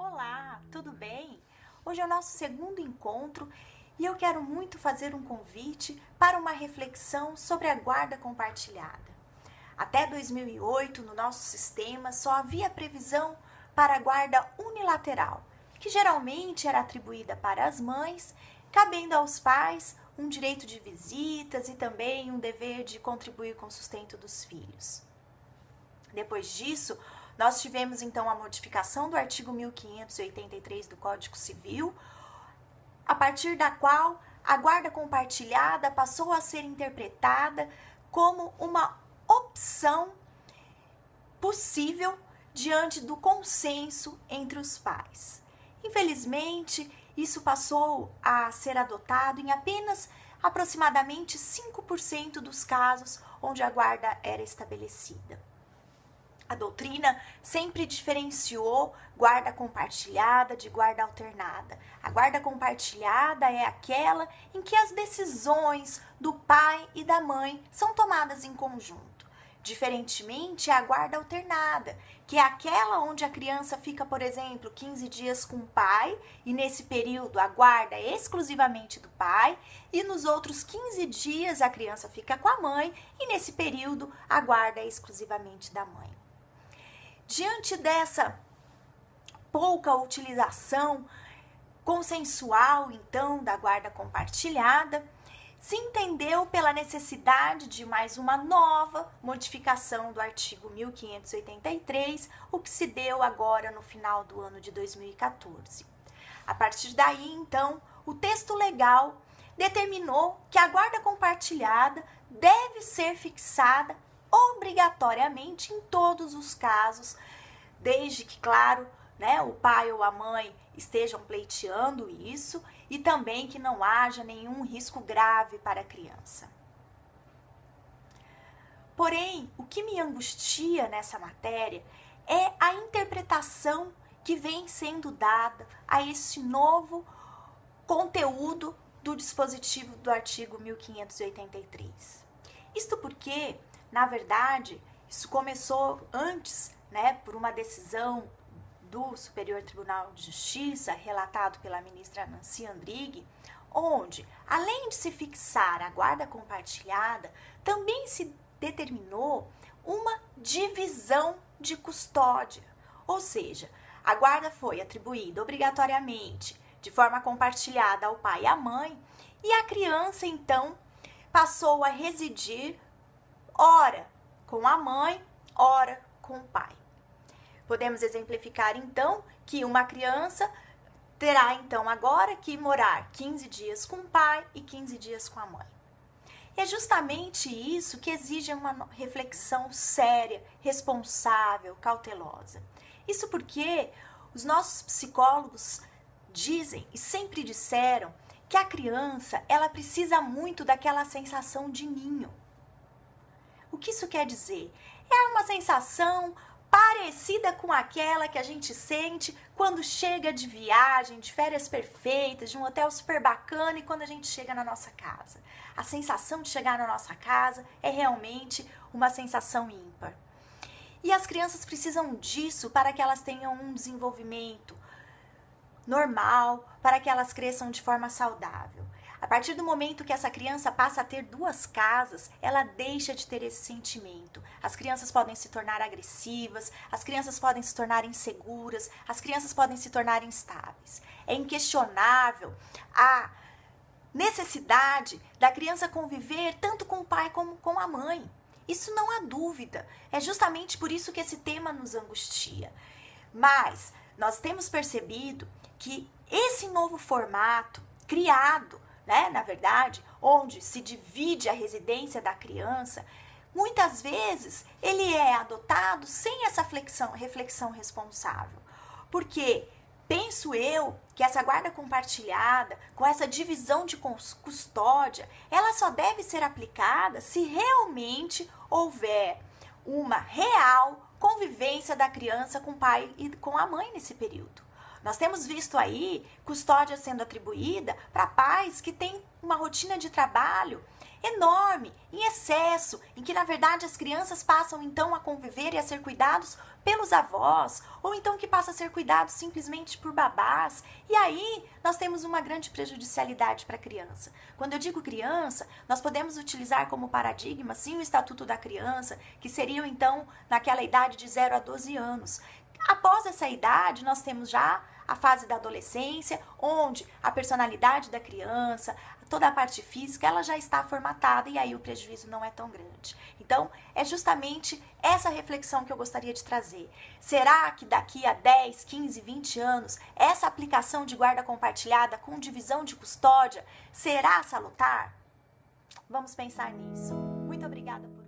Olá, tudo bem? Hoje é o nosso segundo encontro e eu quero muito fazer um convite para uma reflexão sobre a guarda compartilhada. Até 2008, no nosso sistema, só havia previsão para a guarda unilateral, que geralmente era atribuída para as mães, cabendo aos pais um direito de visitas e também um dever de contribuir com o sustento dos filhos. Depois disso, nós tivemos então a modificação do artigo 1583 do Código Civil, a partir da qual a guarda compartilhada passou a ser interpretada como uma opção possível diante do consenso entre os pais. Infelizmente, isso passou a ser adotado em apenas aproximadamente 5% dos casos onde a guarda era estabelecida. A doutrina sempre diferenciou guarda compartilhada de guarda alternada. A guarda compartilhada é aquela em que as decisões do pai e da mãe são tomadas em conjunto. Diferentemente, é a guarda alternada, que é aquela onde a criança fica, por exemplo, 15 dias com o pai, e nesse período a guarda é exclusivamente do pai, e nos outros 15 dias a criança fica com a mãe, e nesse período a guarda é exclusivamente da mãe. Diante dessa pouca utilização consensual, então, da guarda compartilhada, se entendeu pela necessidade de mais uma nova modificação do artigo 1583, o que se deu agora no final do ano de 2014. A partir daí, então, o texto legal determinou que a guarda compartilhada deve ser fixada obrigatoriamente em todos os casos, desde que, claro, o pai ou a mãe estejam pleiteando isso e também que não haja nenhum risco grave para a criança. Porém, o que me angustia nessa matéria é a interpretação que vem sendo dada a esse novo conteúdo do dispositivo do artigo 1583. Isto porque, na verdade, isso começou antes, por uma decisão do Superior Tribunal de Justiça, relatado pela ministra Nancy Andrighi, onde, além de se fixar a guarda compartilhada, também se determinou uma divisão de custódia. Ou seja, a guarda foi atribuída obrigatoriamente de forma compartilhada ao pai e à mãe, e a criança, então, passou a residir ora com a mãe, ora com o pai. Podemos exemplificar, então, que uma criança terá, então, agora que morar 15 dias com o pai e 15 dias com a mãe. E é justamente isso que exige uma reflexão séria, responsável, cautelosa. Isso porque os nossos psicólogos dizem e sempre disseram que a criança, ela precisa muito daquela sensação de ninho. O que isso quer dizer? É uma sensação parecida com aquela que a gente sente quando chega de viagem, de férias perfeitas, de um hotel super bacana e quando a gente chega na nossa casa. A sensação de chegar na nossa casa é realmente uma sensação ímpar. E as crianças precisam disso para que elas tenham um desenvolvimento normal, para que elas cresçam de forma saudável. A partir do momento que essa criança passa a ter duas casas, ela deixa de ter esse sentimento. As crianças podem se tornar agressivas, as crianças podem se tornar inseguras, as crianças podem se tornar instáveis. É inquestionável a necessidade da criança conviver tanto com o pai como com a mãe. Isso não há dúvida. É justamente por isso que esse tema nos angustia. Mas nós temos percebido que esse novo formato criado, na verdade, onde se divide a residência da criança, muitas vezes ele é adotado sem essa reflexão responsável. Porque penso eu que essa guarda compartilhada, com essa divisão de custódia, ela só deve ser aplicada se realmente houver uma real convivência da criança com o pai e com a mãe nesse período. Nós temos visto aí custódia sendo atribuída para pais que têm uma rotina de trabalho enorme, em excesso, em que na verdade as crianças passam então a conviver e a ser cuidados pelos avós, ou então que passa a ser cuidado simplesmente por babás. E aí nós temos uma grande prejudicialidade para a criança. Quando eu digo criança, nós podemos utilizar como paradigma sim o Estatuto da Criança, que seriam então naquela idade de 0 a 12 anos. Após essa idade, nós temos já a fase da adolescência, onde a personalidade da criança, toda a parte física, ela já está formatada e aí o prejuízo não é tão grande. Então, é justamente essa reflexão que eu gostaria de trazer. Será que daqui a 10, 15, 20 anos, essa aplicação de guarda compartilhada com divisão de custódia será salutar? Vamos pensar nisso. Muito obrigada por